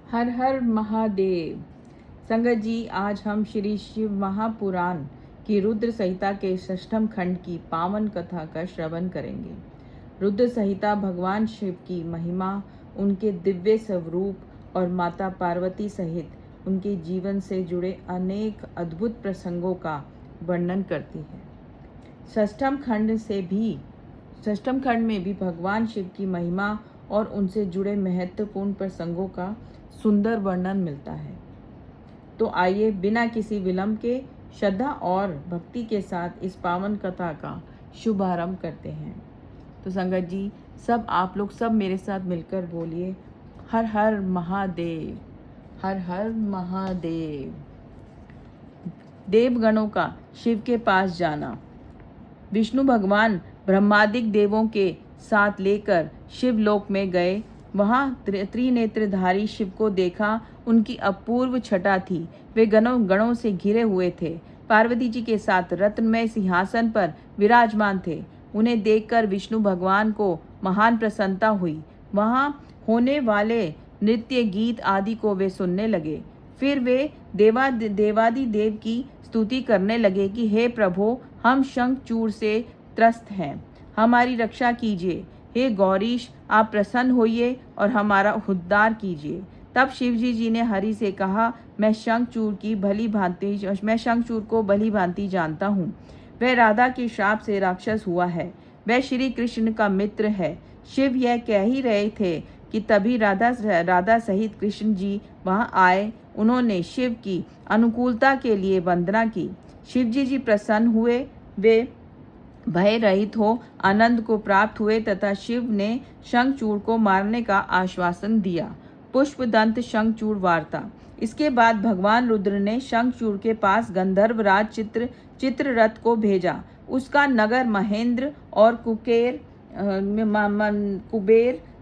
हर हर महादेव। संगत जी, आज हम श्री शिव महापुराण की रुद्र संहिता के षष्ठम खंड की पावन कथा का श्रवण करेंगे। रुद्र संहिता भगवान शिव की महिमा, उनके दिव्य स्वरूप और माता पार्वती सहित उनके जीवन से जुड़े अनेक अद्भुत प्रसंगों का वर्णन करती है। षष्ठम खंड में भी भगवान शिव की महिमा और उनसे जुड़े महत्वपूर्ण प्रसंगों का सुंदर वर्णन मिलता है। तो आइए बिना किसी विलंब के श्रद्धा और भक्ति के साथ इस पावन कथा का शुभारंभ करते हैं। तो संगत जी, सब आप लोग सब मेरे साथ मिलकर बोलिए, हर हर महादेव, हर हर महादेव। देवगणों का शिव के पास जाना। विष्णु भगवान ब्रह्मादिक देवों के साथ लेकर शिवलोक में गए। वहां त्रिनेत्रधारी शिव को देखा। उनकी अपूर्व छटा थी। वे गणों से घिरे हुए थे। पार्वती जी के साथ रत्नमय सिंहासन पर विराजमान थे। उन्हें देखकर विष्णु भगवान को महान प्रसन्नता हुई। वहां होने वाले नृत्य गीत आदि को वे सुनने लगे। फिर वे देवादि देव की स्तुति करने लगे कि हे प्रभु, हम शंखचूड़ से त्रस्त हैं, हमारी रक्षा कीजिए। हे गौरीश, आप प्रसन्न होइए और हमारा उद्धार कीजिए। तब शिवजी जी ने हरि से कहा, मैं शंखचूड़ को भली भांति जानता हूँ। वह राधा के श्राप से राक्षस हुआ है। वह श्री कृष्ण का मित्र है। शिव यह कह ही रहे थे कि तभी राधा सहित कृष्ण जी वहां आए। उन्होंने शिव की अनुकूलता के लिए वंदना की। शिवजी जी प्रसन्न हुए। वे भय रहित हो आनंद को प्राप्त हुए तथा शिव ने शंखचूड़ को मारने का आश्वासन दिया। पुष्पदंत शंखचूड़ वार्ता। इसके बाद भगवान रुद्र ने शंखचूड़ के पास गंधर्वराज चित्ररथ को भेजा। उसका नगर महेंद्र और कुबेर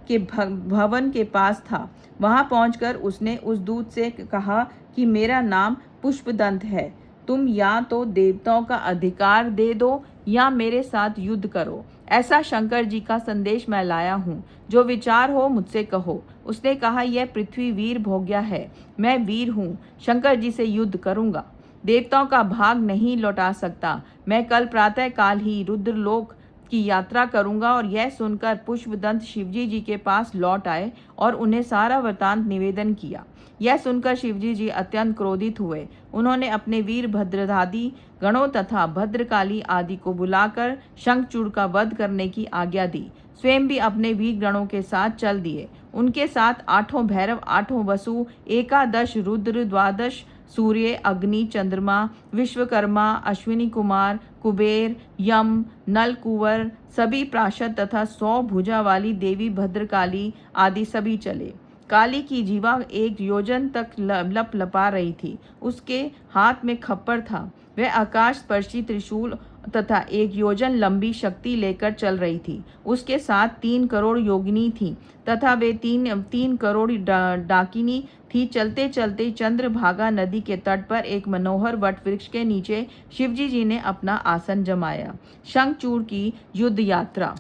के भवन के पास था। वहां पहुंचकर उसने उस दूत से कहा कि मेरा नाम पुष्पदंत है। तुम या तो देवताओं का अधिकार दे दो या मेरे साथ युद्ध करो। ऐसा शंकर जी का संदेश मैं लाया हूँ। जो विचार हो मुझसे कहो। उसने कहा, यह पृथ्वी वीर भोग्या है। मैं वीर हूँ, शंकर जी से युद्ध करूंगा। देवताओं का भाग नहीं लौटा सकता। मैं कल प्रातः काल ही रुद्रलोक की यात्रा करूंगा। और यह सुनकर पुष्पदंत शिवजी जी के पास लौट आए और उन्हें सारा वृतांत निवेदन किया। यह सुनकर शिवजी जी अत्यंत क्रोधित हुए। उन्होंने अपने वीर भद्रदादी गणों तथा भद्रकाली आदि को बुलाकर शंखचूड़ का वध करने की आज्ञा दी। स्वयं भी अपने वीर गणों के साथ चल दिए। उनके साथ 8 भैरव, 8 वसु, 11 रुद्र, 12 सूर्य, अग्नि, चंद्रमा, विश्वकर्मा, अश्विनी कुमार, कुबेर, यम, नल कुंवर, सभी पार्षद तथा 100 भुजा वाली देवी भद्रकाली आदि सभी चले। काली की जीवा 1 योजन तक लपलपा रही थी। उसके हाथ में खप्पर था। वह आकाश स्पर्शी त्रिशूल तथा 1 योजन लंबी शक्ति लेकर चल रही थी। उसके साथ 3 करोड़ योगिनी थी तथा वे 3 करोड़ डाकिनी थी। चलते चलते चंद्रभागा नदी के तट पर एक मनोहर वट वृक्ष के नीचे शिवजी जी ने अपना आसन जमाया। शंखचूड़ की युद्ध यात्रा।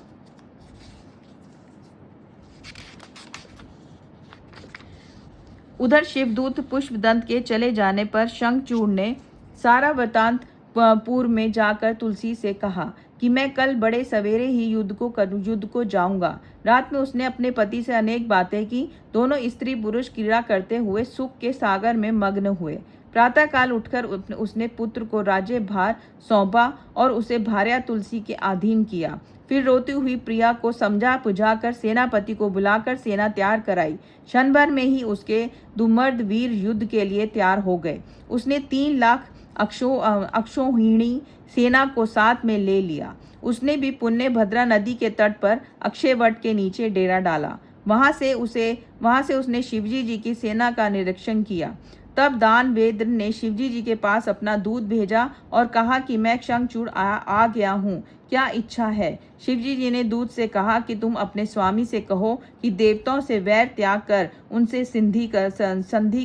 उधर शिवदूत पुष्पदंत के चले जाने पर शंखचूड़ ने सारा वृतांत पूर्व में जाकर तुलसी से कहा कि मैं कल बड़े सवेरे ही युद्ध को जाऊंगा। रात में उसने अपने पति से अनेक बातें की। दोनों स्त्री पुरुष क्रीड़ा करते हुए सुख के सागर में मग्न हुए। प्रातःकाल उठकर उसने पुत्र को राज्य भार सौंपा और उसे भार्या तुलसी के अधीन किया। फिर रोती हुई प्रिया को समझा बुझा कर सेनापति को बुलाकर सेना तैयार कराई। क्षण भर में ही उसके दुर्मर्द वीर युद्ध के लिए तैयार हो गए। उसने 3 लाख अक्षौहिणी सेना को साथ में ले लिया। उसने भी पुण्य भद्रा नदी के तट पर अक्षयवट के नीचे डेरा डाला। वहां से उसने शिवजी जी की सेना का निरीक्षण किया। तब दानवेंद्र ने शिवजी जी के पास अपना दूत भेजा और कहा कि मैं शंखचूड़ आ गया हूँ, क्या इच्छा है। शिवजी जी ने दूत से कहा कि तुम अपने स्वामी से कहो कि देवताओं से वैर त्याग कर उनसे संधि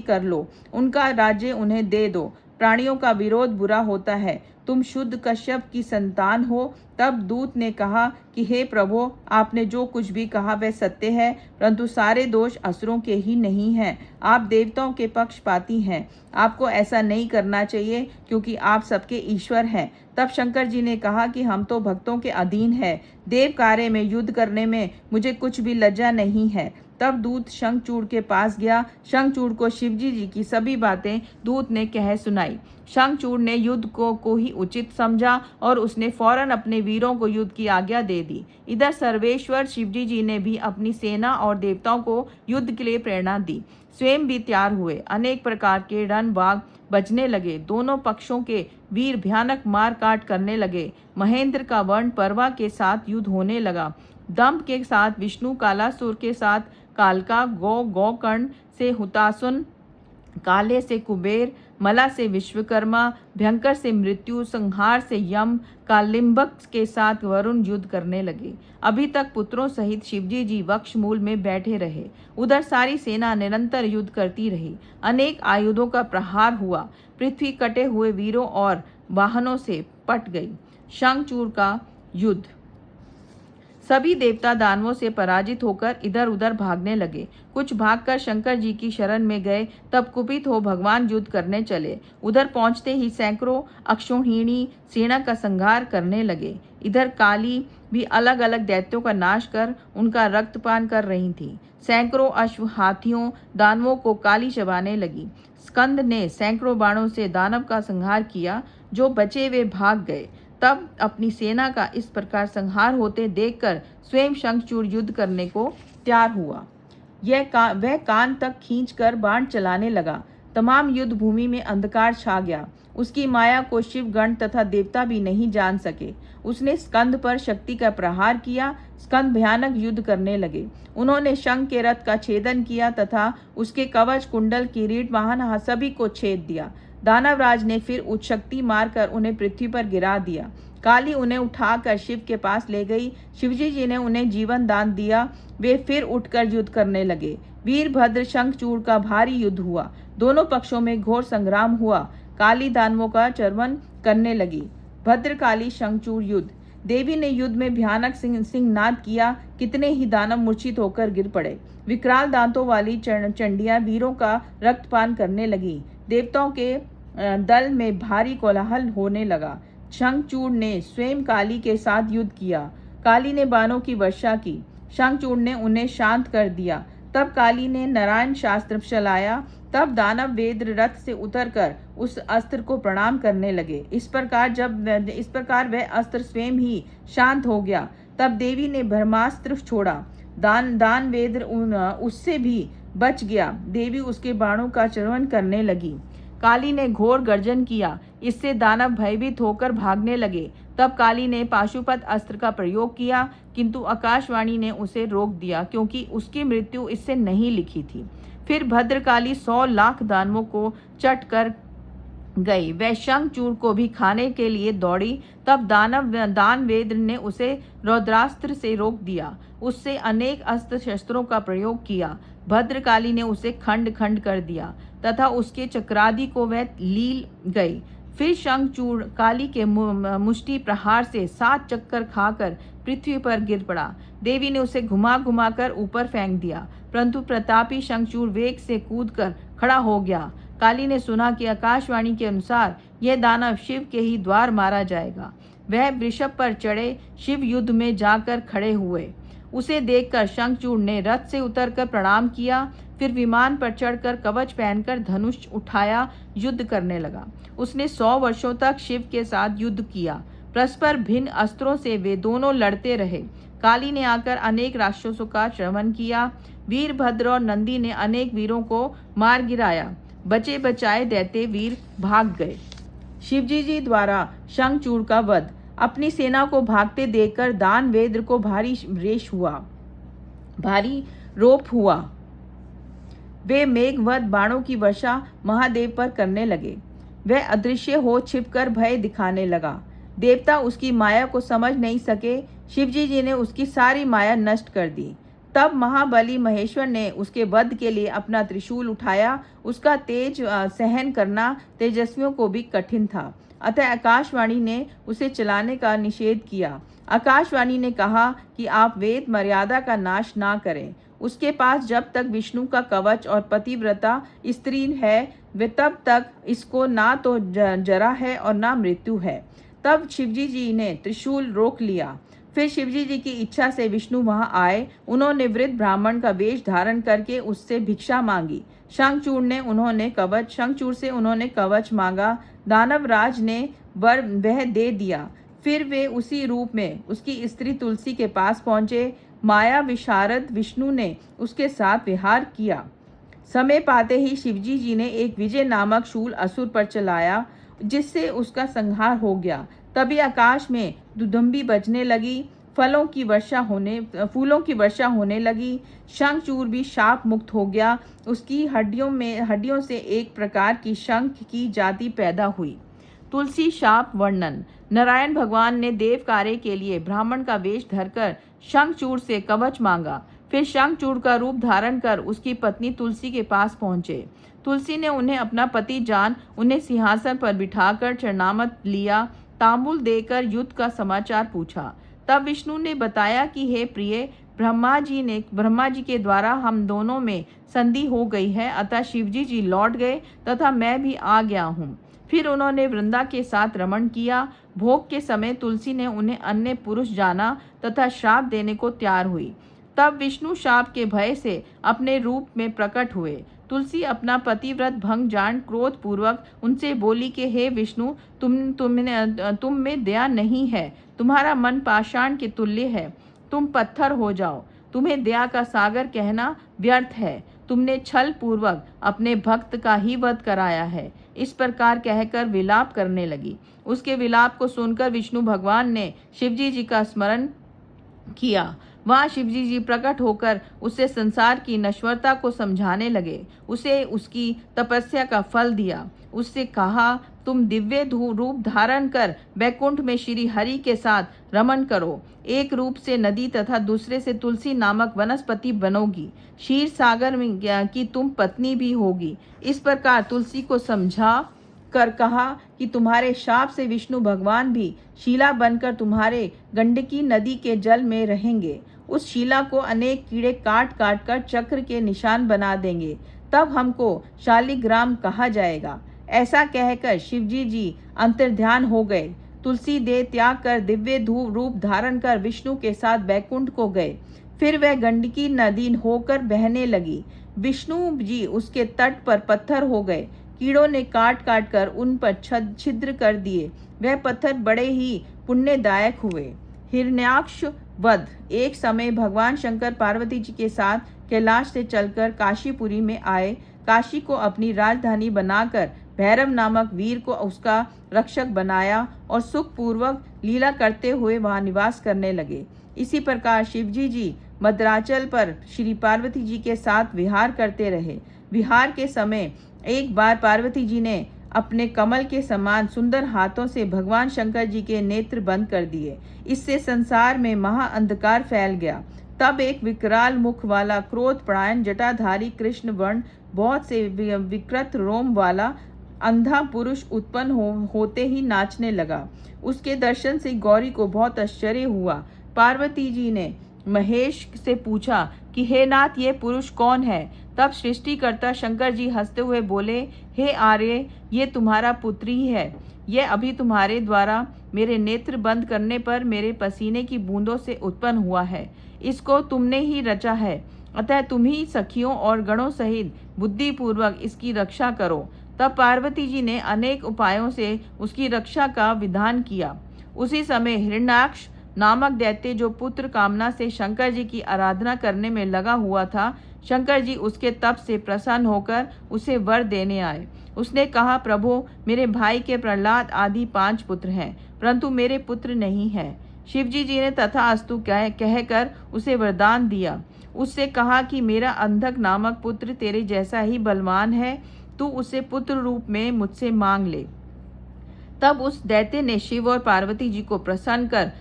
कर लो। उनका राज्य उन्हें दे दो। प्राणियों का विरोध बुरा होता है। तुम शुद्ध कश्यप की संतान हो। तब दूत ने कहा कि हे प्रभु, आपने जो कुछ भी कहा वह सत्य है, परंतु सारे दोष असुरों के ही नहीं हैं। आप देवताओं के पक्षपाती हैं। आपको ऐसा नहीं करना चाहिए, क्योंकि आप सबके ईश्वर हैं। तब शंकर जी ने कहा कि हम तो भक्तों के अधीन हैं। देव कार्य में युद्ध करने में मुझे कुछ भी लज्जा नहीं है। तब दूत शंखचूड़ के पास गया। शंखचूड़ को शिवजी जी की सभी बातें दूत ने कह सुनाई। शंखचूड़ ने युद्ध को ही उचित समझा और उसने फौरन अपने वीरों को युद्ध की आज्ञा दे दी। इधर सर्वेश्वर शिवजी जी ने भी अपनी सेना और देवताओं को युद्ध के लिए प्रेरणा दी। स्वयं भी तैयार हुए। अनेक प्रकार के रण बाग बजने लगे। दोनों पक्षों के वीर भयानक मार काट करने लगे। महेंद्र का वर्ण पर्वा के साथ युद्ध होने लगा। दंभ के साथ विष्णु, कालासुर के साथ कालका, गोकर्ण से हुतासुन, काले से कुबेर, मला से विश्वकर्मा, भयंकर से मृत्यु, संहार से यम, कालिंबक के साथ वरुण युद्ध करने लगे। अभी तक पुत्रों सहित शिवजी जी वक्षमूल में बैठे रहे। उधर सारी सेना निरंतर युद्ध करती रही। अनेक आयुधों का प्रहार हुआ। पृथ्वी कटे हुए वीरों और वाहनों से पट गई। शंखचूड़ का युद्ध। सभी देवता दानवों से पराजित होकर इधर उधर भागने लगे। कुछ भागकर शंकर जी की शरण में गए। तब कुपित हो भगवान युद्ध करने चले। उधर पहुंचते ही सैकड़ों अक्षौहिणी सेना का संहार करने लगे। इधर काली भी अलग अलग दैत्यों का नाश कर उनका रक्तपान कर रही थी। सैकड़ों अश्व, हाथियों, दानवों को काली चबाने लगी। स्कंद ने सैकड़ों बाणों से दानव का संहार किया। जो बचे वे भाग गए। तब अपनी सेना का इस प्रकार संहार होते देखकर स्वयं शंखचूड़ युद्ध करने को तैयार हुआ। वह कान तक खींचकर बाण चलाने लगा। तमाम युद्ध भूमि में अंधकार छा गया। उसकी माया को शिवगण तथा देवता भी नहीं जान सके। उसने स्कंद पर शक्ति का प्रहार किया। स्कंद भयानक युद्ध करने लगे। उन्होंने शंख के रथ का छेदन किया तथा उसके कवच, कुंडल, किरीट, वाहन सभी को छेद दिया। दानवराज ने फिर उच्च शक्ति मारकर उन्हें पृथ्वी पर गिरा दिया। काली उन्हें उठाकर शिव के पास ले गई। शिवजी जी ने उन्हें जीवन दान दिया। वे फिर उठकर युद्ध करने लगे। वीरभद्र शंखचूड़ का भारी युद्ध हुआ। दोनों पक्षों में घोर संग्राम हुआ। काली दानवों का चर्वण करने लगी। भद्रकाली शंखचूड़ युद्ध। देवी ने युद्ध में भयानक सिंहनाद किया। कितने ही दानव मूर्छित होकर गिर पड़े। विकराल दांतों वाली चंडियां वीरों का रक्तपान करने लगी। देवताओं के दल में भारी कोलाहल होने लगा। शंखचूड़ ने स्वयं काली के साथ युद्ध किया। काली ने बाणों की वर्षा की। शंखचूड़ ने उन्हें शांत कर दिया। तब काली ने नारायण शास्त्र चलाया। तब दानव वेद रथ से उतरकर उस अस्त्र को प्रणाम करने लगे। इस प्रकार वह अस्त्र स्वयं ही शांत हो गया। तब देवी ने ब्रह्मास्त्र छोड़ा। दान वेद उससे भी बच गया। देवी उसके बाणों का चर्वण करने लगी। काली ने घोर गर्जन किया। इससे दानव भयभीत होकर भागने लगे। तब काली ने पाशुपत अस्त्र का प्रयोग किया, किंतु आकाशवाणी ने उसे रोक दिया, क्योंकि उसकी मृत्यु इससे नहीं लिखी थी। फिर भद्रकाली 100 लाख दानवों को चट कर गई। वह शंखचूड़ को भी खाने के लिए दौड़ी। तब दानवेंद्र ने उसे रौद्रास्त्र से रोक दिया। उससे अनेक अस्त्र शस्त्रों का प्रयोग किया। भद्रकाली ने उसे खंड खंड कर दिया तथा उसके चक्रादि को वह लील गई। फिर शंखचूड़ काली के मुष्टि प्रहार से 7 चक्कर खाकर पृथ्वी पर गिर पड़ा। देवी ने उसे घुमा घुमा कर ऊपर फेंक दिया, परंतु प्रतापी शंखचूड़ वेग से कूदकर खड़ा हो गया। काली ने सुना कि आकाशवाणी के अनुसार यह दानव शिव के ही द्वार मारा जाएगा। वह वृषभ पर चढ़े शिव युद्ध में जाकर खड़े हुए। उसे देखकर शंखचूड़ ने रथ से उतरकर प्रणाम किया। फिर विमान पर चढ़कर कवच पहनकर धनुष उठाया, युद्ध करने लगा। उसने 100 वर्षों तक शिव के साथ युद्ध किया। परस्पर भिन्न अस्त्रों से वे दोनों लड़ते रहे। काली ने आकर अनेक राक्षसों का श्रवण किया। वीरभद्र और नंदी ने अनेक वीरों को मार गिराया। बचे बचाए दैत्य वीर भाग गए। शिवजी जी द्वारा शंखचूड़ का वध। अपनी सेना को भागते देखकर दानवेंद्र को भारी रोप हुआ। वे मेघवत बाणों की वर्षा महादेव पर करने लगे। वह अदृश्य हो छिपकर भय दिखाने लगा। देवता उसकी माया को समझ नहीं सके। शिवजी जी ने उसकी सारी माया नष्ट कर दी। तब महाबली महेश्वर ने उसके वध के लिए अपना त्रिशूल उठाया। उसका तेज सहन करना तेजस्वियों को भी कठिन था। अतः आकाशवाणी ने उसे चलाने का निषेध किया। आकाशवाणी ने कहा कि आप वेद मर्यादा का नाश ना करें। उसके पास जब तक विष्णु का कवच और पतिव्रता स्त्री है, वे तब तक इसको ना तो जरा है और ना मृत्यु है। तब शिवजी जी ने त्रिशूल रोक लिया। फिर शिवजी जी की इच्छा से विष्णु वहां आए। उन्होंने वृद्ध ब्राह्मण का वेश धारण करके उससे भिक्षा मांगी। शंखचूड़ से उन्होंने कवच मांगा। दानवराज ने वह दे दिया। फिर वे उसी रूप में उसकी स्त्री तुलसी के पास पहुंचे। माया विशारद विष्णु ने उसके साथ विहार किया। समय पाते ही शिवजी जी ने एक विजय नामक शूल असुर पर चलाया, जिससे उसका संहार हो गया। तभी आकाश में दुदुम्बी बजने लगी, फूलों की वर्षा होने लगी। शंखचूड़ भी शाप मुक्त हो गया। उसकी हड्डियों से एक प्रकार की शंख की जाति पैदा हुई। तुलसी शाप वर्णन। नारायण भगवान ने देव कार्य के लिए ब्राह्मण का वेश धरकर शंखचूड़ से कवच मांगा। फिर शंखचूड़ का रूप धारण कर उसकी पत्नी तुलसी के पास पहुंचे। तुलसी ने उन्हें अपना पति जान उन्हें सिंहासन पर बिठाकर चरणामत लिया। तांबूल देकर युद्ध का समाचार पूछा। तब विष्णु ने बताया कि हे प्रिय, ब्रह्मा जी के द्वारा हम दोनों में संधि हो गई है, अतः शिवजी जी लौट गए तथा मैं भी आ गया हूँ। फिर उन्होंने वृंदा के साथ रमण किया। भोग के समय तुलसी ने उन्हें अन्य पुरुष जाना तथा श्राप देने को तैयार हुई। तब विष्णु शाप के भय से अपने रूप में प्रकट हुए। तुलसी अपना पतिव्रत भंग जान क्रोध पूर्वक उनसे बोली कि हे विष्णु, तुम में दया नहीं है। तुम्हारा मन पाषाण के तुल्य है। तुम पत्थर हो जाओ। तुम्हें दया का सागर कहना व्यर्थ है। तुमने छल पूर्वक अपने भक्त का ही वध कराया है। इस प्रकार कहकर विलाप करने लगी। उसके विलाप को सुनकर विष्णु भगवान ने शिवजी जी का स्मरण किया। वहाँ शिवजी जी प्रकट होकर उसे संसार की नश्वरता को समझाने लगे। उसे उसकी तपस्या का फल दिया। उससे कहा, तुम दिव्य रूप धारण कर बैकुंठ में श्री हरि के साथ रमण करो। एक रूप से नदी तथा दूसरे से तुलसी नामक वनस्पति बनोगी। क्षीर सागर में की तुम पत्नी भी होगी। इस प्रकार तुलसी को समझा कर कहा कि तुम्हारे शाप से विष्णु भगवान भी शीला बनकर तुम्हारे गंडकी नदी के जल में रहेंगे। उस शीला को अनेक कीड़े काट काट कर चक्र के निशान बना देंगे। तब हमको शालिग्राम कहा जाएगा। ऐसा कहकर शिवजी जी अंतर्ध्यान हो गए। तुलसी देह त्याग कर दिव्य रूप धारण कर विष्णु के साथ बैकुंठ को गए। फिर वह गंडकी नदी होकर बहने लगी। विष्णु जी उसके तट पर पत्थर हो गए। कीड़ों ने काट काट कर उन पर छिद्र कर दिए। वह पत्थर बड़े ही पुण्यदायक हुए। हिरण्याक्ष वध। एक समय भगवान शंकर पार्वती जी के साथ कैलाश से चलकर काशीपुरी में आए। काशी को अपनी राजधानी बनाकर भैरव नामक वीर को उसका रक्षक बनाया और सुखपूर्वक लीला करते हुए वहां निवास करने लगे। इसी प्रकार शिवजी जी मद्राचल पर श्री पार्वती जी के साथ विहार करते रहे। विहार के समय एक बार पार्वती जी ने अपने कमल के समान सुंदर हाथों से भगवान शंकर जी के नेत्र बंद कर दिए। इससे संसार में महा अंधकार फैल गया। तब एक विकराल मुख वाला क्रोध परायण जटाधारी कृष्ण वर्ण बहुत से विकृत रोम वाला अंधा पुरुष उत्पन्न होते ही नाचने लगा। उसके दर्शन से गौरी को बहुत आश्चर्य हुआ। पार्वती जी ने महेश से पूछा कि हे नाथ, ये पुरुष कौन है? तब सृष्टिकर्ता शंकर जी हंसते हुए बोले, हे आर्य, ये तुम्हारा पुत्र ही है। यह अभी तुम्हारे द्वारा मेरे नेत्र बंद करने पर मेरे पसीने की बूंदों से उत्पन्न हुआ है। इसको तुमने ही रचा है, अतः तुम ही सखियों और गणों सहित बुद्धिपूर्वक इसकी रक्षा करो। तब पार्वती जी ने अनेक उपायों से उसकी रक्षा का विधान किया। उसी समय हिरण्याक्ष नामक दैत्य, जो पुत्र कामना से शंकर जी की आराधना करने में लगा हुआ था, शंकर जी उसके तप से प्रसन्न होकर उसे वर देने आए। उसने कहा, प्रभु, मेरे भाई के प्रहलाद आदि 5 पुत्र हैं, परंतु मेरे पुत्र नहीं है। शिवजी जी ने तथास्तु कहकर उसे वरदान दिया। उससे कहा कि मेरा अंधक नामक पुत्र तेरे जैसा ही बलवान है, तू उसे पुत्र रूप में मुझसे मांग ले। तब उस दैत्य ने शिव और पार्वती जी को प्रसन्न कर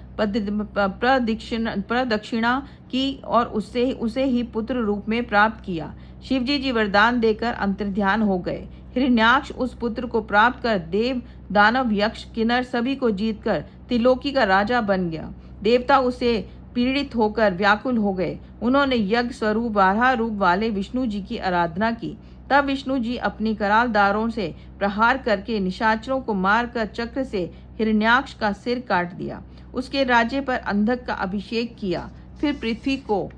प्रदक्षिणा की और उसे ही पुत्र रूप में प्राप्त किया। शिवजी जी वरदान देकर अंतर्ध्यान हो गए। हिरण्याक्ष उस पुत्र को प्राप्त कर देव दानव, यक्ष, किन्नर सभी को जीतकर त्रिलोकी का राजा बन गया। देवता उसे पीड़ित होकर व्याकुल हो गए। उन्होंने यज्ञ स्वरूप 12 रूप वाले विष्णु जी की आराधना की। तब विष्णु जी अपनी कराल दारों से प्रहार करके निशाचरों को मारकर चक्र से हिरण्याक्ष का सिर काट दिया। उसके राज्य पर अंधक का अभिषेक किया। फिर पृथ्वी को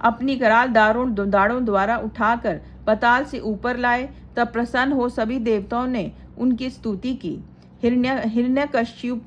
अपनी कराल दाढ़ों द्वारा उठाकर पाताल से ऊपर लाए। तब प्रसन्न हो सभी देवताओं ने उनकी स्तुति की। हिरण्यकशिपु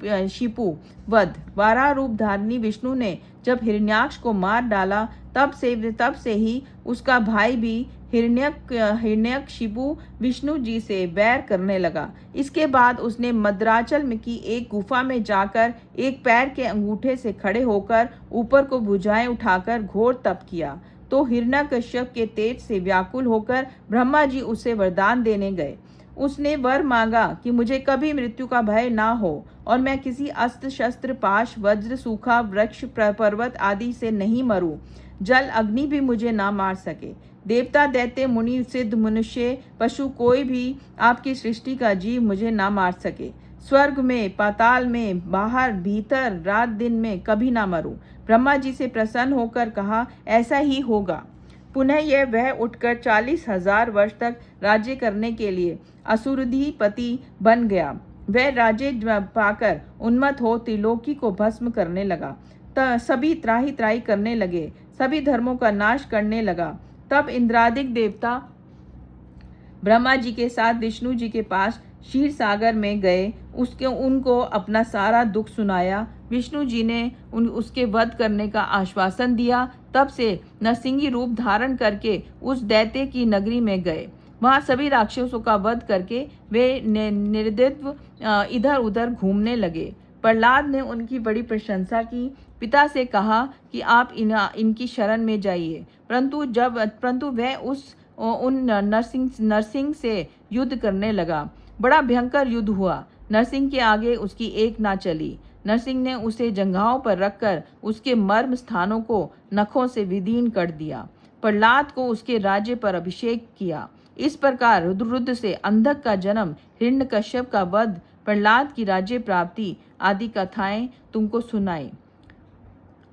वध 12 रूप धारणी विष्णु ने जब हिरण्याक्ष को मार डाला, तब से ही उसका भाई भी हिरण्यकशिपु विष्णु जी से वैर करने लगा। इसके बाद उसने मद्राचल में की एक गुफा में जाकर एक पैर के अंगूठे से खड़े होकर ऊपर को भुजाएं उठाकर घोर तप किया। तो हिरण्यकश्यप के तेज से व्याकुल होकर ब्रह्मा जी उसे वरदान देने गए। उसने वर मांगा कि मुझे कभी मृत्यु का भय ना हो और मैं किसी अस्त्र शस्त्र, पाश, वज्र, सूखा वृक्ष, पर्वत आदि से नहीं मरूं। जल, अग्नि भी मुझे ना मार सके। देवता, दैत्य, मुनि, सिद्ध, मनुष्य, पशु कोई भी आपकी सृष्टि का जीव मुझे ना मार सके। स्वर्ग में, पाताल में, बाहर, भीतर, रात दिन में कभी ना मरूं। ब्रह्मा जी से प्रसन्न होकर कहा, ऐसा ही होगा। पुनः वह उठकर 40,000 वर्ष तक राज्य करने के लिए असुरधिपति बन गया। वह राज्य पाकर उन्मत्त हो त्रिलोकी को भस्म करने लगा। सभी त्राही त्राही करने लगे, सभी धर्मों का नाश करने लगा। तब इंद्रादिक देवता ब्रह्मा जी के साथ विष्णु जी के पास क्षीर सागर में गए। उनको अपना सारा दुख सुनाया। विष्णु जी ने उसके वध करने का आश्वासन दिया। तब से नरसिंही रूप धारण करके उस दैत्य की नगरी में गए। वहां सभी राक्षसों का वध करके वे निर्दयत्व इधर उधर घूमने लगे। प्रहलाद ने उनकी बड़ी प्रशंसा की। पिता से कहा कि आप इनकी शरण में जाइए, परंतु वह उन नरसिंह से युद्ध करने लगा। बड़ा भयंकर युद्ध हुआ। नरसिंह के आगे उसकी एक ना चली। नरसिंह ने उसे जंघाओं पर रखकर उसके मर्म स्थानों को नखों से विदीर्ण कर दिया। प्रहलाद को उसके राज्य पर अभिषेक किया। इस प्रकार रुद्र से अंधक का जन्म, हिरण्यकश्यप का वध, प्रहलाद की राज्य प्राप्ति आदि कथाएं तुमको सुनाई।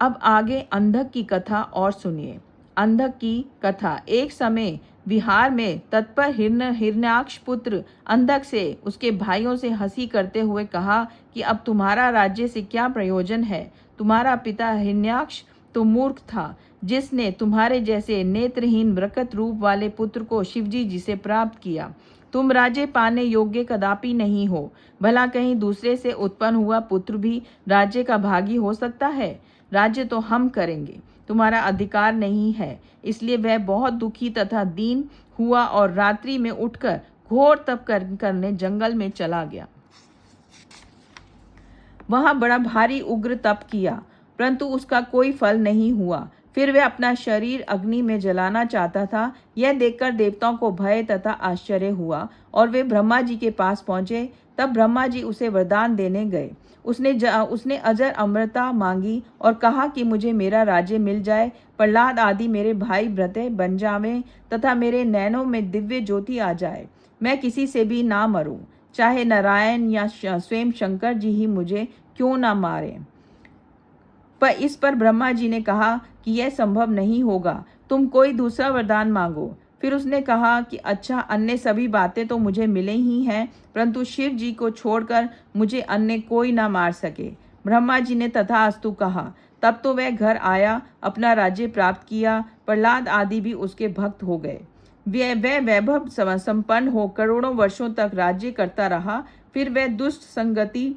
अब आगे अंधक की कथा और सुनिए। अंधक की कथा। एक समय बिहार में तत्पर हिरण्याक्ष पुत्र अंधक से उसके भाइयों से हंसी करते हुए कहा कि अब तुम्हारा राज्य से क्या प्रयोजन है। तुम्हारा पिता हिरण्याक्ष तो मूर्ख था, जिसने तुम्हारे जैसे नेत्रहीन मृकत रूप वाले पुत्र को शिवजी जी से प्राप्त किया। तुम राज्य पाने योग्य कदापि नहीं हो। भला कहीं दूसरे से उत्पन्न हुआ पुत्र भी राज्य का भागी हो सकता है? राज्य तो हम करेंगे, तुम्हारा अधिकार नहीं है। इसलिए वह बहुत दुखी तथा दीन हुआ और रात्रि में उठकर घोर तप करने जंगल में चला गया। वहां बड़ा भारी उग्र तप किया, परंतु उसका कोई फल नहीं हुआ। फिर वह अपना शरीर अग्नि में जलाना चाहता था। यह देखकर देवताओं को भय तथा आश्चर्य हुआ और वे ब्रह्मा जी के पास पहुंचे। तब ब्रह्मा जी उसे वरदान देने गए। उसने अजर अमरता मांगी और कहा कि मुझे मेरा राज्य मिल जाए, प्रहलाद आदि मेरे भाई भ्रते बन जावें तथा मेरे नैनों में दिव्य ज्योति आ जाए। मैं किसी से भी ना मरूं, चाहे नारायण या स्वयं शंकर जी ही मुझे क्यों ना मारें। पर इस पर ब्रह्मा जी ने कहा कि यह संभव नहीं होगा, तुम कोई दूसरा वरदान मांगो। फिर उसने कहा कि अच्छा, अन्य सभी बातें तो मुझे मिले ही हैं, परंतु शिव जी को छोड़कर मुझे अन्य कोई ना मार सके। ब्रह्मा जी ने तथास्तु कहा। तब तो वह घर आया, अपना राज्य प्राप्त किया। प्रहलाद आदि भी उसके भक्त हो गए। वह वैभव संपन्न हो करोड़ों वर्षों तक राज्य करता रहा। फिर वह दुष्ट संगति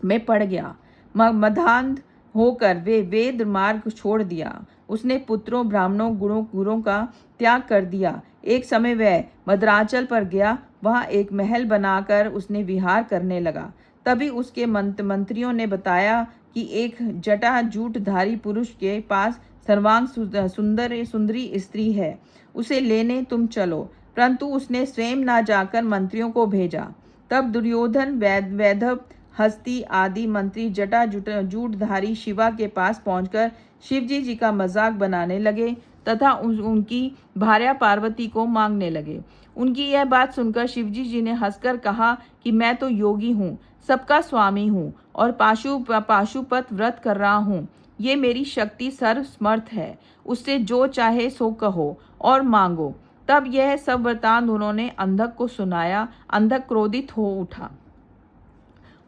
में पड़ गया। मदान्ध होकर वे वेद मार्ग छोड़ दिया। उसने पुत्रों, ब्राह्मणों, गुरुओं का त्याग कर दिया। एक समय वह मद्राचल पर गया। वहां एक महल बनाकर उसने विहार करने लगा। तभी उसके मंत्रियों ने बताया कि एक जटाजूटधारी पुरुष के पास सर्वांग सुंदरी स्त्री है, उसे लेने तुम चलो। परंतु उसने स्वयं ना जाकर मंत्रियों को भेजा। तब दुर्योधन, वैधव, हस्ती आदि मंत्री जटाजूटधारी शिवा के पास पहुंचकर शिवजी जी का मजाक बनाने लगे। तथा उनकी भार्या पार्वती को मांगने लगे। उनकी यह बात सुनकर शिवजी जी ने हंसकर कहा कि मैं तो योगी हूँ, सबका स्वामी हूँ और पाशुपत व्रत कर रहा हूँ। ये मेरी शक्ति सर्वसमर्थ है, उससे जो चाहे सो कहो और मांगो। तब यह सब वृतांत उन्होंने अंधक को सुनाया। अंधक क्रोधित हो उठा।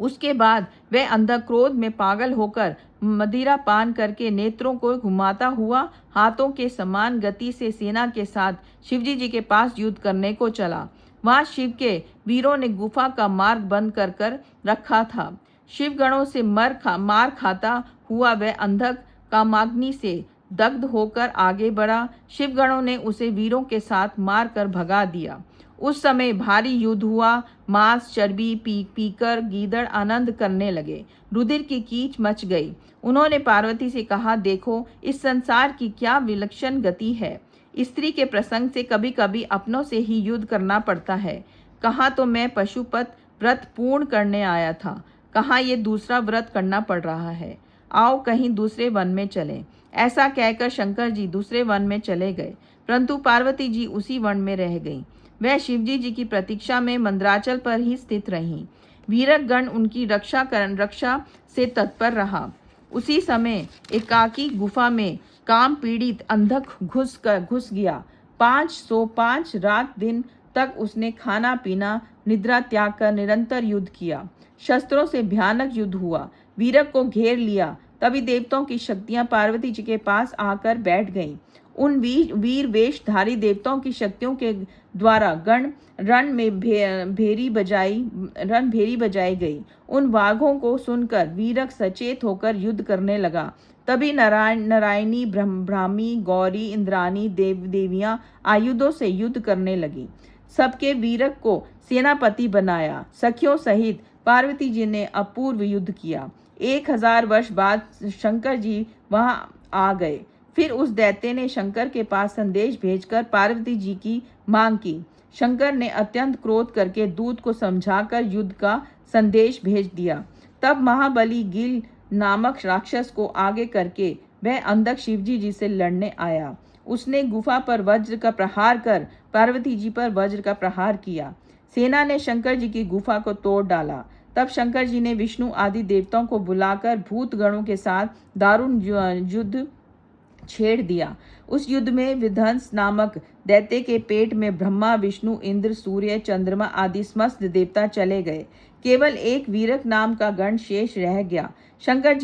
उसके बाद वह अंधक क्रोध में पागल होकर मदिरा पान करके नेत्रों को घुमाता हुआ हाथों के समान गति से सेना के साथ शिवजी जी के पास युद्ध करने को चला। वहां शिव के वीरों ने गुफा का मार्ग बंद कर रखा था। शिवगणों से मार खाता हुआ वह अंधक कामाग्नि से दग्ध होकर आगे बढ़ा। शिवगणों ने उसे वीरों के साथ मार कर भगा दिया। उस समय भारी युद्ध हुआ। मांस चर्बी पीकर गीदड़ आनंद करने लगे। रुधिर की कीच मच गई। उन्होंने पार्वती से कहा, देखो इस संसार की क्या विलक्षण गति है। स्त्री के प्रसंग से कभी कभी अपनों से ही युद्ध करना पड़ता है। कहाँ तो मैं पशुपत व्रत पूर्ण करने आया था, कहाँ ये दूसरा व्रत करना पड़ रहा है। आओ कहीं दूसरे वन में चलें। ऐसा कहकर शंकर जी दूसरे वन में चले गए, परंतु पार्वती जी उसी वन में रह गईं। वह शिवजी जी की प्रतीक्षा में मंदराचल पर ही स्थित रहीं। वीरक गण उनकी रक्षा से तत्पर रहा। उसी समय एकाकी गुफा में काम पीड़ित अंधक घुस गया। 505 रात दिन तक उसने खाना पीना निद्रा त्याग कर निरंतर युद्ध किया। शस्त्रों से भयानक युद्ध हुआ। वीरक को घेर लिया। तभी देवताओं की शक्तियां पार्वती जी के पास आकर बैठ गईं। उन वीर वेशधारी देवताओं की शक्तियों के द्वारा रण भेरी बजाई गई। उन वाघों को सुनकर वीरक सचेत होकर युद्ध करने लगा। तभी नारायणी ब्राह्मी गौरी इंद्रानी देवियां आयुधों से युद्ध करने लगी। सबके वीरक को सेनापति बनाया। सखियों सहित पार्वती जी ने अपूर्व युद्ध किया। 1000 वर्ष बाद शंकर जी वहां आ गए। फिर उस दैत्य ने शंकर के पास संदेश भेजकर पार्वती जी की मांग की। शंकर ने अत्यंत क्रोध करके दूत को समझाकर युद्ध का संदेश भेज दिया। तब महाबली गिल नामक राक्षस को आगे करके वह अंधक शिवजी जी से लड़ने आया। उसने गुफा पर वज्र का प्रहार कर पार्वती जी पर वज्र का प्रहार किया। सेना ने शंकर जी की गुफा को तोड़ डाला। तब शंकर जी ने विष्णु आदि देवताओं को बुलाकर भूत गणों के साथ दारुण युद्ध छेड़ दिया। उस युद्ध में विध्वंस नामक दैत्य के पेट में ब्रह्मा विष्णु इंद्र सूर्य चंद्रमा आदि समस्त देवता चले गए। केवल एक वीरक नाम का गण शेष रह गया। शंकर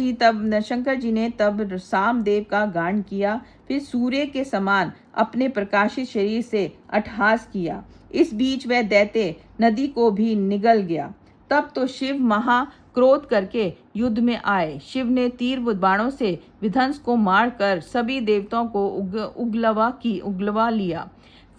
जी ने तब सामदेव का गान किया। फिर सूर्य के समान अपने प्रकाशित शरीर से अट्टहास किया। इस बीच वह दैत्य नदी को भी निगल गया। तब तो शिव महा क्रोध करके युद्ध में आए। शिव ने तीर बाणों से विध्वंस को मारकर सभी देवताओं को उगलवा लिया।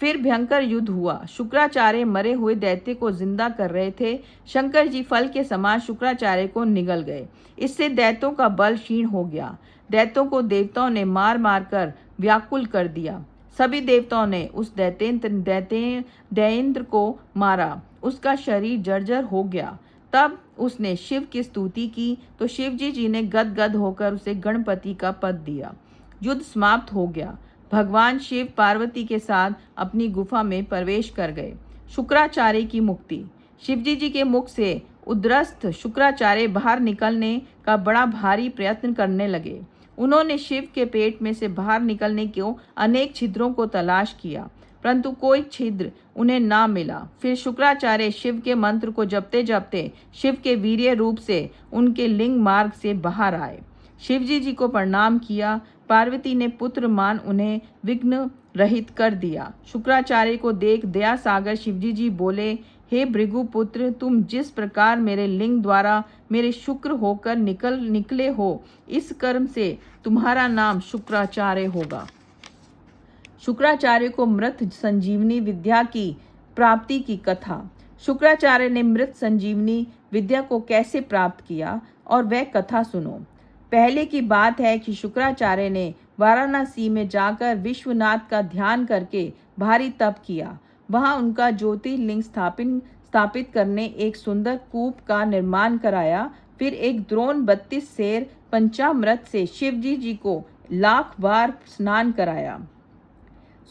फिर भयंकर युद्ध हुआ। शुक्राचार्य मरे हुए दैत्य को जिंदा कर रहे थे। शंकर जी फल के समान शुक्राचार्य को निगल गए। इससे दैत्यों का बल क्षीण हो गया। दैत्यों को देवताओं ने मार मार कर व्याकुल कर दिया। सभी देवताओं ने उस दैत्येंद्र को मारा। उसका शरीर जर्जर हो गया। तब उसने शिव की स्तुति की तो शिवजी जी ने गदगद होकर उसे गणपति का पद दिया। युद्ध समाप्त हो गया। भगवान शिव पार्वती के साथ अपनी गुफा में प्रवेश कर गए। शुक्राचार्य की मुक्ति। शिवजी जी के मुख से उद्रस्त शुक्राचार्य बाहर निकलने का बड़ा भारी प्रयत्न करने लगे। उन्होंने शिव के पेट में से बाहर निकलने को अनेक छिद्रों को तलाश किया, परंतु कोई छिद्र उन्हें ना मिला। फिर शुक्राचार्य शिव के मंत्र को जपते जपते शिव के वीर्य रूप से उनके लिंग मार्ग से बाहर आए। शिवजी जी को प्रणाम किया। पार्वती ने पुत्र मान उन्हें विघ्न रहित कर दिया। शुक्राचार्य को देख दया सागर शिवजी जी बोले, हे भृगुपुत्र, तुम जिस प्रकार मेरे लिंग द्वारा मेरे शुक्र होकर निकले हो, इस कर्म से तुम्हारा नाम शुक्राचार्य होगा। शुक्राचार्य को मृत संजीवनी विद्या की प्राप्ति की कथा। शुक्राचार्य ने मृत संजीवनी विद्या को कैसे प्राप्त किया और वह कथा सुनो। पहले की बात है कि शुक्राचार्य ने वाराणसी में जाकर विश्वनाथ का ध्यान करके भारी तप किया। वहां उनका ज्योतिर्लिंग स्थापित करने एक सुंदर कूप का निर्माण कराया। फिर एक द्रोण 32 सेर पंचामृत से शिवजी जी को 1,00,000 बार स्नान कराया।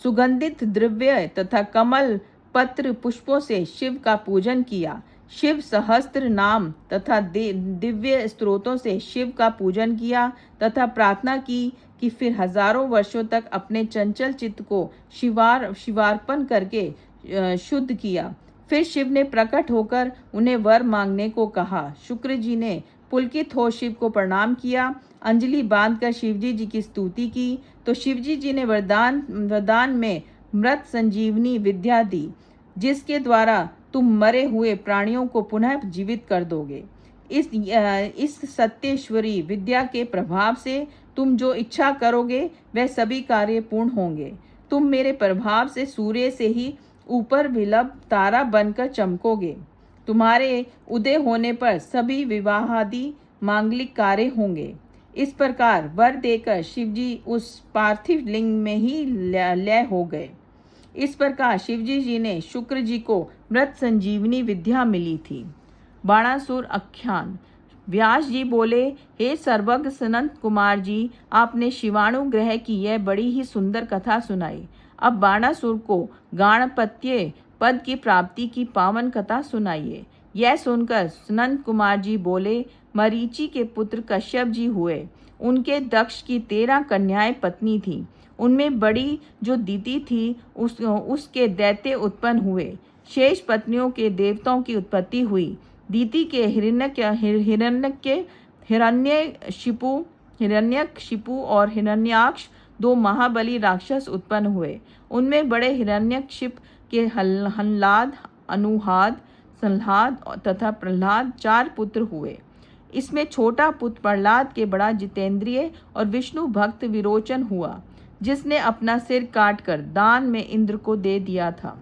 सुगंधित द्रव्य तथा कमल पत्र पुष्पों से शिव का पूजन किया। शिव सहस्त्र नाम तथा दिव्य स्त्रोतों से शिव का पूजन किया तथा प्रार्थना की कि फिर हजारों वर्षों तक अपने चंचल चित्त को शिवार्पण करके शुद्ध किया। फिर शिव ने प्रकट होकर उन्हें वर मांगने को कहा। शुक्र जी ने पुलकित हो शिव को प्रणाम किया, अंजलि बांधकर शिवजी जी की स्तुति की तो शिवजी जी ने वरदान में मृत संजीवनी विद्या दी, जिसके द्वारा तुम मरे हुए प्राणियों को पुनः जीवित कर दोगे। इस सत्येश्वरी विद्या के प्रभाव से तुम जो इच्छा करोगे वह सभी कार्य पूर्ण होंगे। तुम मेरे प्रभाव से सूर्य से ही ऊपर विलभ तारा बनकर चमकोगे। तुम्हारे उदय होने पर सभी विवाहादि मांगलिक कार्य होंगे। इस प्रकार वर देकर शिवजी उस पार्थिव लिंग में ही लय हो गए। इस प्रकार शिवजी जी ने शुक्र जी को मृत संजीवनी विद्या मिली थी। बाणासुर आख्यान। व्यास जी बोले, हे सर्वज्ञ सनत कुमार जी, आपने शिवाणु ग्रह की यह बड़ी ही सुंदर कथा सुनाई। अब बाणासुर को गाणपत्य पद की प्राप्ति की पावन कथा सुनाइए। यह सुनकर सनत कुमार जी बोले, मरीचि के पुत्र कश्यप जी हुए। उनके दक्ष की 13 कन्याएं पत्नी थीं। उनमें बड़ी जो दीति थी उसके दैत्य उत्पन्न हुए। शेष पत्नियों के देवताओं की उत्पत्ति हुई। दीति के हिरण्यशिपु और हिरण्याक्ष 2 महाबली राक्षस उत्पन्न हुए। उनमें बड़े हिरण्यशिप के हल्लाद, अनुहाद, संहाद तथा प्रहलाद 4 पुत्र हुए। इसमें छोटा पुत्र प्रहलाद के बड़ा जितेंद्रिय और विष्णु भक्त विरोचन हुआ, जिसने अपना सिर काटकर दान में इंद्र को दे दिया था।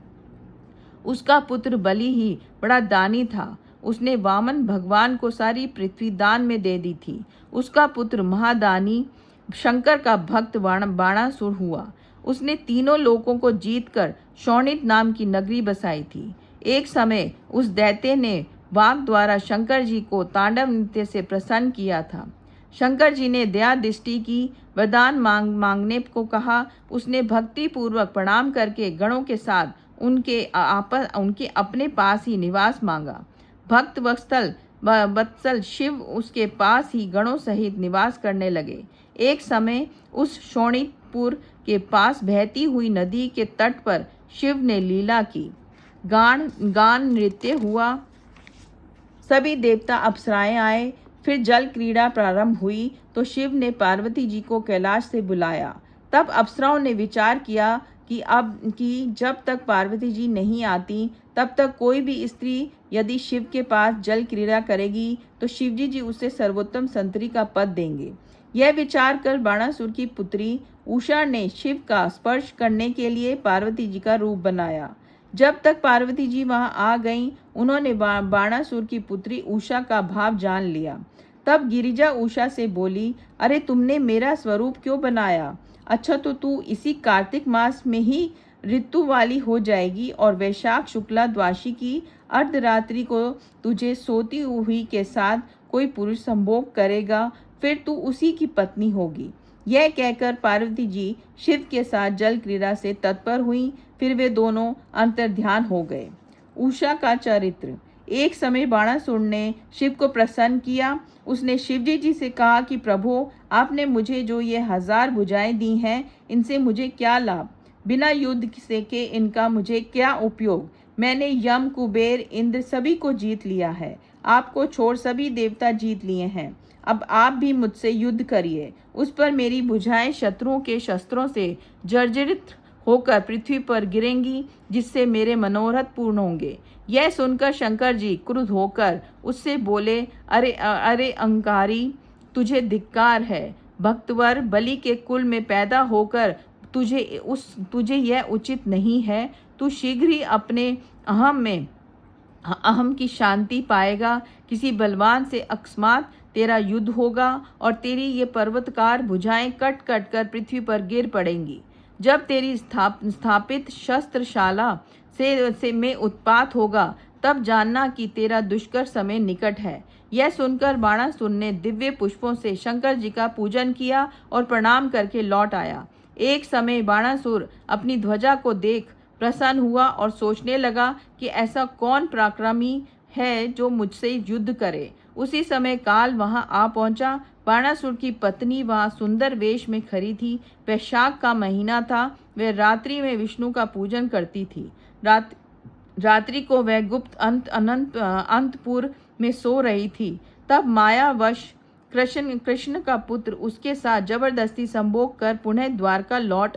उसका पुत्र बलि ही बड़ा दानी था। उसने वामन भगवान को सारी पृथ्वी दान में दे दी थी। उसका पुत्र महादानी शंकर का भक्त बाणासुर हुआ। उसने तीनों लोकों को जीतकर शोणित नाम की नगरी बसाई थी। एक समय उस दैत्य ने वाक द्वारा शंकर जी को तांडव नृत्य से प्रसन्न किया था। शंकर जी ने दया दृष्टि की, वरदान मांगने को कहा। उसने भक्ति पूर्वक प्रणाम करके गणों के साथ उनके अपने पास ही निवास मांगा। भक्त वत्सल शिव उसके पास ही गणों सहित निवास करने लगे। एक समय उस शोणितपुर के पास बहती हुई नदी के तट पर शिव ने लीला की। गान नृत्य हुआ। सभी देवता अप्सराएं आए। फिर जल क्रीड़ा प्रारंभ हुई तो शिव ने पार्वती जी को कैलाश से बुलाया। तब अप्सराओं ने विचार किया कि जब तक पार्वती जी नहीं आती तब तक कोई भी स्त्री यदि शिव के पास जल क्रीड़ा करेगी तो शिवजी जी उसे सर्वोत्तम संतरी का पद देंगे। यह विचार कर बाणासुर की पुत्री उषा ने शिव का स्पर्श करने के लिए पार्वती जी का रूप बनाया। जब तक पार्वती जी वहां आ गईं, उन्होंने बाणासुर की पुत्री उषा का भाव जान लिया। तब गिरिजा उषा से बोली, अरे तुमने मेरा स्वरूप क्यों बनाया? अच्छा तो तू इसी कार्तिक मास में ही ऋतु वाली हो जाएगी और वैशाख शुक्ला द्वादशी की अर्धरात्रि को तुझे सोती हुई के साथ कोई पुरुष संभोग करेगा, फिर तू उसी की पत्नी होगी। यह कहकर पार्वती जी शिव के साथ जल क्रीड़ा से तत्पर हुई। फिर वे दोनों अंतर्ध्यान हो गए। उषा का चरित्र। एक समय बाणासुर ने शिव को प्रसन्न किया। उसने शिवजी जी से कहा कि प्रभु, आपने मुझे जो ये 1000 भुजाएं दी हैं, इनसे मुझे क्या लाभ? बिना युद्ध से के इनका मुझे क्या उपयोग? मैंने यम, कुबेर, इंद्र सभी को जीत लिया है। आपको छोड़ सभी देवता जीत लिए हैं। अब आप भी मुझसे युद्ध करिए। उस पर मेरी भुजाएं शत्रुओं के शस्त्रों से जर्जरित होकर पृथ्वी पर गिरेंगी, जिससे मेरे मनोरथ पूर्ण होंगे। यह सुनकर शंकर जी क्रुद्ध होकर उससे बोले, अरे अहंकारी, तुझे धिक्कार है। भक्तवर, बलि के कुल में पैदा होकर तुझे यह उचित नहीं है। तू शीघ्र ही अपने अहम की शांति पाएगा। किसी बलवान से अकस्मात तेरा युद्ध होगा और तेरी ये पर्वतकार भुजाएं कट कट कर पृथ्वी पर गिर पड़ेंगी। जब तेरी स्थापित शस्त्रशाला से में उत्पात होगा, तब जानना कि तेरा दुष्कर समय निकट है। यह सुनकर बाणासुर ने दिव्य पुष्पों से शंकर जी का पूजन किया और प्रणाम करके लौट आया। एक समय बाणासुर अपनी ध्वजा को देख प्रसन्न हुआ और सोचने लगा कि ऐसा कौन पराक्रमी है जो मुझसे युद्ध करे। उसी समय काल वहां आ पहुंचा। बाणासुर की पत्नी वहां सुंदर वेश में खड़ी थी। वैशाख का महीना था। वह रात्रि में विष्णु का पूजन करती थी। रात्रि को वह गुप्त अंतपुर में सो रही थी। तब मायावश कृष्ण का पुत्र उसके साथ जबरदस्ती संभोग कर पुनः द्वारका लौट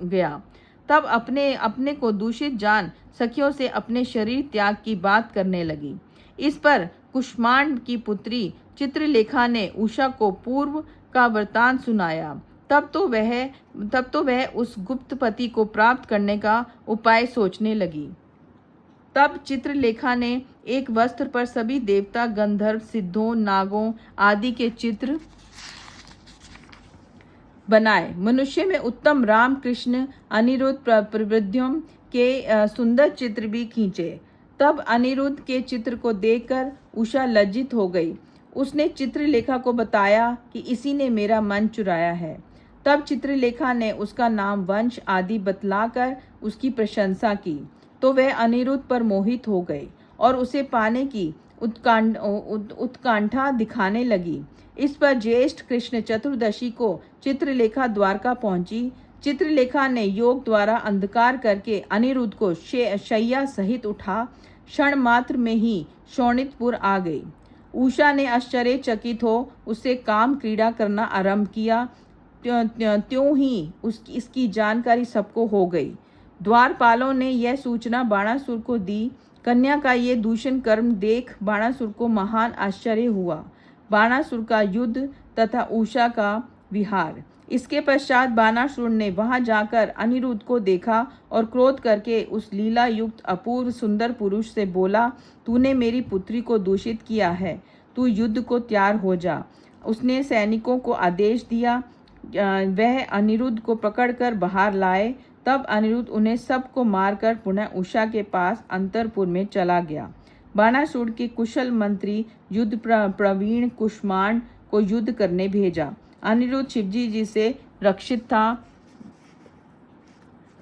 गया। तब अपने को दूषित जान सखियों से अपने शरीर त्याग की बात करने लगी। इस पर कुष्मांड की पुत्री चित्रलेखा ने उषा को पूर्व का वृतांत सुनाया। तब तो वह उस गुप्तपति को प्राप्त करने का उपाय सोचने लगी। तब चित्रलेखा ने एक वस्त्र पर सभी देवता, गंधर्व, सिद्धों, नागों आदि के चित्र बनाए। मनुष्य में उत्तम राम, कृष्ण, अनिरुद्ध प्रभृतियों के सुंदर चित्र भी खींचे। तब अनिरुद्ध के चित्र को देखकर उषा लज्जित हो गई। उसने चित्रलेखा को बताया कि इसी ने मेरा मन चुराया है। तब चित्रलेखा ने उसका नाम, वंश आदि बतलाकर उसकी प्रशंसा की। तो वह अनिरुद्ध पर मोहित हो गई और उसे पाने की उत्कंठा दिखाने लगी। इस पर ज्येष्ठ कृष्ण चतुर्दशी को चित्रलेखा द्वारका पहुंची। चित्रलेखा ने योग द्वारा अंधकार करके अनिरुद्ध को शैया सहित उठा क्षण मात्र में ही शोणितपुर आ गई। उषा ने आश्चर्यचकित हो उससे काम क्रीड़ा करना आरंभ किया। त्यों ही इसकी जानकारी सबको हो गई। द्वारपालों ने यह सूचना बाणासुर को दी। कन्या का ये दूषण कर्म देख बाणासुर को महान आश्चर्य हुआ। बाणासुर का युद्ध तथा उषा का विहार। इसके पश्चात बाणासुर ने वहां जाकर अनिरुद्ध को देखा और क्रोध करके उस लीला युक्त अपूर्व सुंदर पुरुष से बोला, तूने मेरी पुत्री को दूषित किया है, तू युद्ध को तैयार हो जा। उसने सैनिकों को आदेश दिया, वह अनिरुद्ध को पकड़कर बाहर लाए। तब अनिरुद्ध उन्हें सबको मारकर पुनः उषा के पास अंतरपुर में चला गया। बाणासुर के कुशल मंत्री युद्ध प्रवीण कुष्मांड को युद्ध करने भेजा। अनिरुद्ध शिवजी जी से रक्षित था।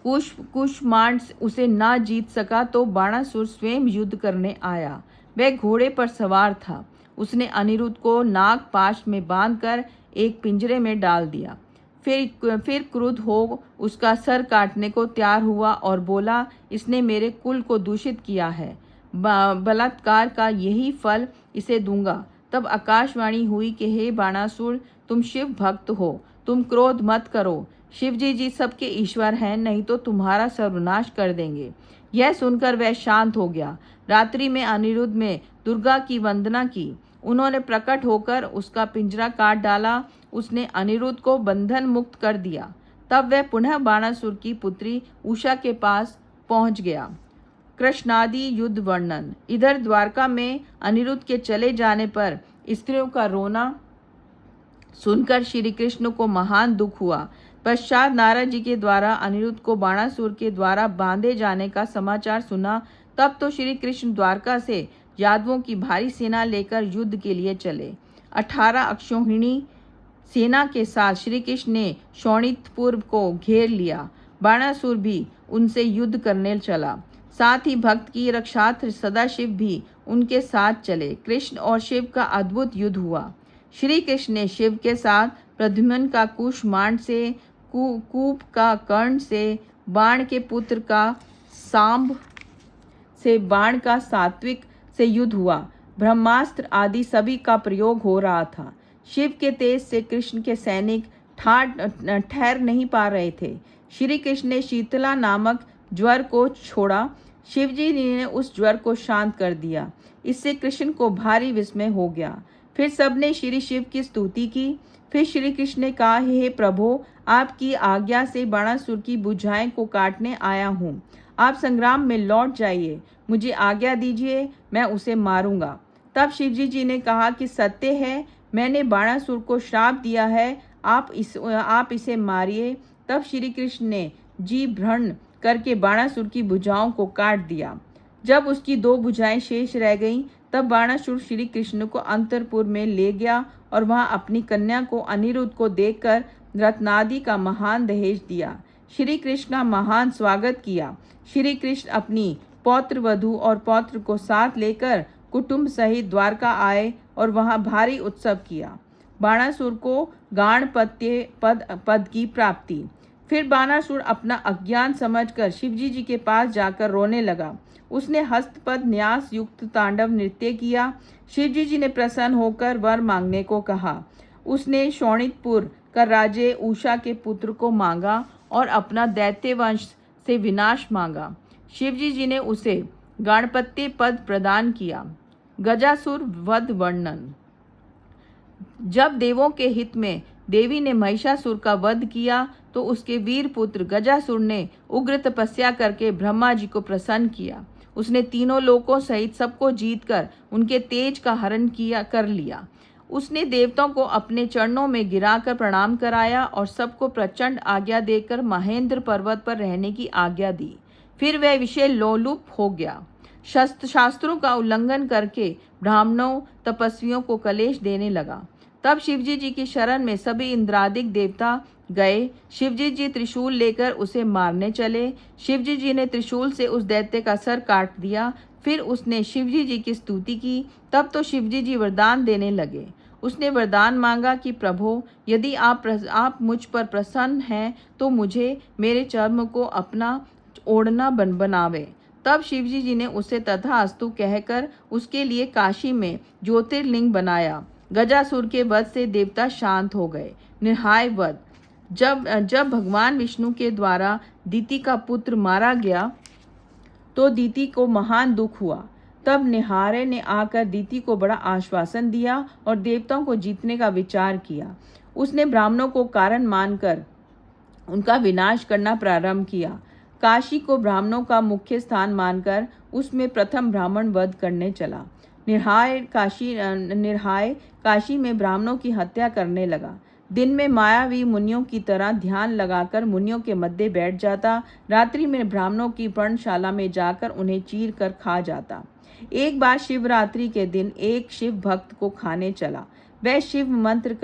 कुष्मांड उसे ना जीत सका तो बाणासुर स्वयं युद्ध करने आया। वह घोड़े पर सवार था। उसने अनिरुद्ध को नाग पाश में बांधकर एक पिंजरे में डाल दिया। फिर क्रुद्ध हो उसका सर काटने को तैयार हुआ और बोला, इसने मेरे कुल को दूषित किया है, बलात्कार का यही फल इसे दूंगा। तब आकाशवाणी हुई कि हे बाणासुर, तुम शिव भक्त हो, तुम क्रोध मत करो। शिवजी जी सबके ईश्वर हैं, नहीं तो तुम्हारा सर्वनाश कर देंगे। यह सुनकर वह शांत हो गया। रात्रि में अनिरुद्ध में दुर्गा की वंदना की। उन्होंने प्रकट होकर उसका पिंजरा काट डाला। उसने अनिरुद्ध को बंधन मुक्त कर दिया। तब वह पुनः बाणासुर की पुत्री उषा के पास पहुंच गया। कृष्णादि युद्ध वर्णन। इधर द्वारका में अनिरुद्ध के चले जाने पर स्त्रियों का रोना सुनकर श्री कृष्ण को महान दुख हुआ। पश्चात नारद जी के द्वारा अनिरुद्ध को बाणासुर के द्वारा बांधे जाने का समाचार सुना। तब तो श्री कृष्ण द्वारका से यादवों की भारी सेना लेकर युद्ध के लिए चले। 18 अक्षौहिणी सेना के साथ श्री कृष्ण ने शोणितपुर को घेर लिया। बाणासुर भी उनसे युद्ध करने चला। साथ ही भक्त की रक्षार्थ सदाशिव भी उनके साथ चले। कृष्ण और शिव का अद्भुत युद्ध हुआ। श्री कृष्ण ने शिव के साथ प्रद्युम्न का कुष्मांड से, कूप का कर्ण से, बाण के पुत्र का सांब से, बाण का सात्विक से युद्ध हुआ। ब्रह्मास्त्र आदि सभी का प्रयोग हो रहा था। शिव के तेज से कृष्ण के सैनिक ठहर नहीं पा रहे थे। श्री कृष्ण ने शीतला नामक ज्वर को छोड़ा। शिवजी ने उस ज्वर को शांत कर दिया। इससे कृष्ण को भारी विस्मय हो गया। फिर सबने श्री शिव की स्तुति की। फिर श्री कृष्ण ने कहा, हे प्रभो, आपकी आज्ञा से बाणासुर की भुजाएं को काटने आया हूँ। आप संग्राम में लौट जाइए, मुझे आज्ञा दीजिए, मैं उसे मारूंगा। तब शिवजी जी ने कहा कि सत्य है, मैंने बाणासुर को श्राप दिया है, आप इसे मारिए। तब श्री कृष्ण ने जी भ्रण करके बाणासुर की भुजाओं को काट दिया। जब उसकी 2 भुजाएं शेष रह गईं, तब बाणासुर श्री कृष्ण को अंतरपुर में ले गया और वहां अपनी कन्या को अनिरुद्ध को देखकर रत्नादि का महान दहेज दिया। श्री कृष्ण का महान स्वागत किया। श्री कृष्ण अपनी पौत्र वधू और पौत्र को साथ लेकर कुटुंब सहित द्वारका आए और वहां भारी उत्सव किया। बाणासुर को गाणपत्य पद की प्राप्ति। फिर बाणासुर अपना अज्ञान समझकर शिवजी जी के पास जाकर रोने लगा। उसने हस्तपद न्यास युक्त तांडव नृत्य किया। शिवजी जी ने प्रसन्न होकर वर मांगने को कहा। उसने शोणितपुर का राज्य उषा के पुत्र को मांगा और अपना दैत्य वंश से विनाश मांगा। शिवजी जी ने उसे गणपत्य पद प्रदान किया। गजासुर वध वर्णन। जब देवों के हित में देवी ने महिषासुर का वध किया तो उसके वीर पुत्र गजासुर ने उग्र तपस्या करके ब्रह्मा जी को प्रसन्न किया। उसने तीनों लोकों सहित सबको जीतकर उनके तेज का हरण कर लिया। उसने देवताओं को अपने चरणों में गिराकर प्रणाम कराया और सबको प्रचंड आज्ञा देकर महेंद्र पर्वत पर रहने की आज्ञा दी। फिर वह विषय लोलुप हो गया। शास्त्रों का उल्लंघन करके ब्राह्मणों तपस्वियों को कलेश देने लगा। तब शिवजी जी की शरण में सभी इंद्रादिक देवता गए। शिवजी जी त्रिशूल लेकर उसे मारने चले। शिवजी जी ने त्रिशूल से उस दैत्य का सर काट दिया। फिर उसने शिवजी जी की स्तुति की। तब तो शिवजी जी वरदान देने लगे। उसने वरदान मांगा कि प्रभो, यदि आप मुझ पर प्रसन्न हैं तो मुझे मेरे चर्म को अपना ओढ़ना बनावे। तब शिवजी जी ने उसे तथास्तु कहकर उसके लिए काशी में ज्योतिर्लिंग बनाया। गजासुर के वध से देवता शांत हो गए। निहाय वध। जब भगवान विष्णु के द्वारा दिति का पुत्र मारा गया तो दिति को महान दुख हुआ। तब निहारे ने आकर दिति को बड़ा आश्वासन दिया और देवताओं को जीतने का विचार किया। उसने ब्राह्मणों को कारण मानकर उनका विनाश करना प्रारंभ किया। काशी को ब्राह्मणों का मुख्य स्थान मानकर उसमें प्रथम ब्राह्मण वध करने चला। निर्हाय काशी में ब्राह्मणों की हत्या करने लगा। दिन में मायावी मुनियों की तरह ध्यान लगाकर मुनियों के मध्य बैठ जाता। रात्रि में ब्राह्मणों की पर्णशाला में जाकर उन्हें चीर कर खा जाता। एक बार शिवरात्रि के दिन एक शिव भक्त को खाने चला। वह शिव मंत्र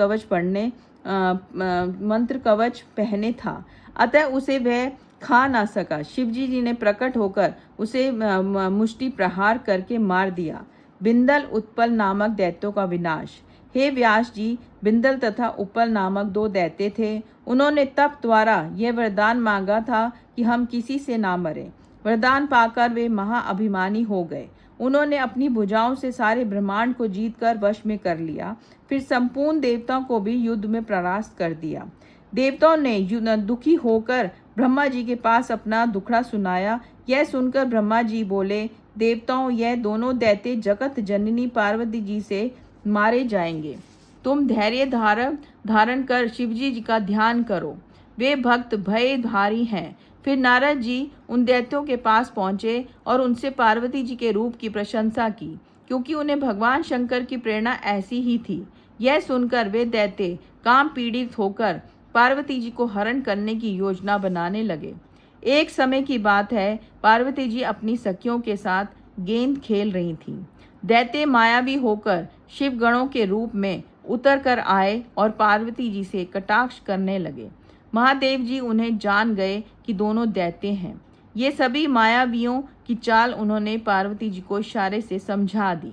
कवच पहने था, अतः उसे वह खा ना सका। शिवजी जी ने प्रकट होकर उसे मुष्टि प्रहार करके मार दिया। बिंदल उत्पल नामक दैत्यों का विनाश। हे व्यास जी, बिंदल तथा उत्पल नामक दो दैत्य थे। उन्होंने तप द्वारा यह वरदान मांगा था कि हम किसी से ना मरे। वरदान पाकर वे महाअभिमानी हो गए। उन्होंने अपनी भुजाओं से सारे ब्रह्मांड को जीतकर वश में कर लिया। फिर संपूर्ण देवताओं को भी युद्ध में परास्त कर दिया। देवताओं ने दुखी होकर ब्रह्मा जी के पास अपना दुखड़ा सुनाया। यह सुनकर ब्रह्मा जी बोले, देवताओं, यह दोनों दैत्य जगत जननी पार्वती जी से मारे जाएंगे। तुम धैर्य धारण कर शिवजी जी का ध्यान करो, वे भक्त भयधारी हैं। फिर नारद जी उन दैत्यों के पास पहुंचे और उनसे पार्वती जी के रूप की प्रशंसा की, क्योंकि उन्हें भगवान शंकर की प्रेरणा ऐसी ही थी। यह सुनकर वे दैत्य काम पीड़ित होकर पार्वती जी को हरण करने की योजना बनाने लगे। एक समय की बात है, पार्वती जी अपनी सखियों के साथ गेंद खेल रही थीं। दैत्य मायावी होकर शिव गणों के रूप में उतर कर आए और पार्वती जी से कटाक्ष करने लगे। महादेव जी उन्हें जान गए कि दोनों दैत्य हैं। ये सभी मायावियों की चाल उन्होंने पार्वती जी को इशारे से समझा दी।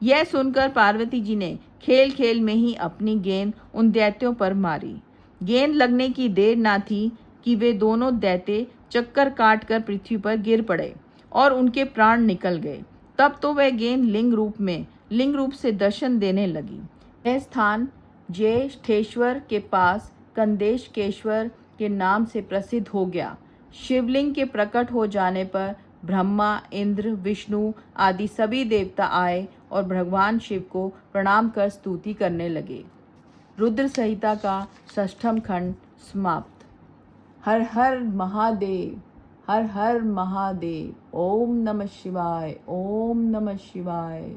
यह सुनकर पार्वती जी ने खेल खेल में ही अपनी गेंद उन दैत्यों पर मारी। गेंद लगने की देर ना थी कि वे दोनों दैत्य चक्कर काटकर पृथ्वी पर गिर पड़े और उनके प्राण निकल गए। तब तो वह गेंद लिंग रूप से दर्शन देने लगी। यह स्थान ज्येष्ठेश्वर के पास कंदेशकेश्वर के नाम से प्रसिद्ध हो गया। शिवलिंग के प्रकट हो जाने पर ब्रह्मा, इंद्र, विष्णु आदि सभी देवता आए और भगवान शिव को प्रणाम कर स्तुति करने लगे। रुद्र संहिता का 6वां खंड समाप्त। हर हर महादेव, हर हर महादेव। ओम नमः शिवाय, ओम नमः शिवाय।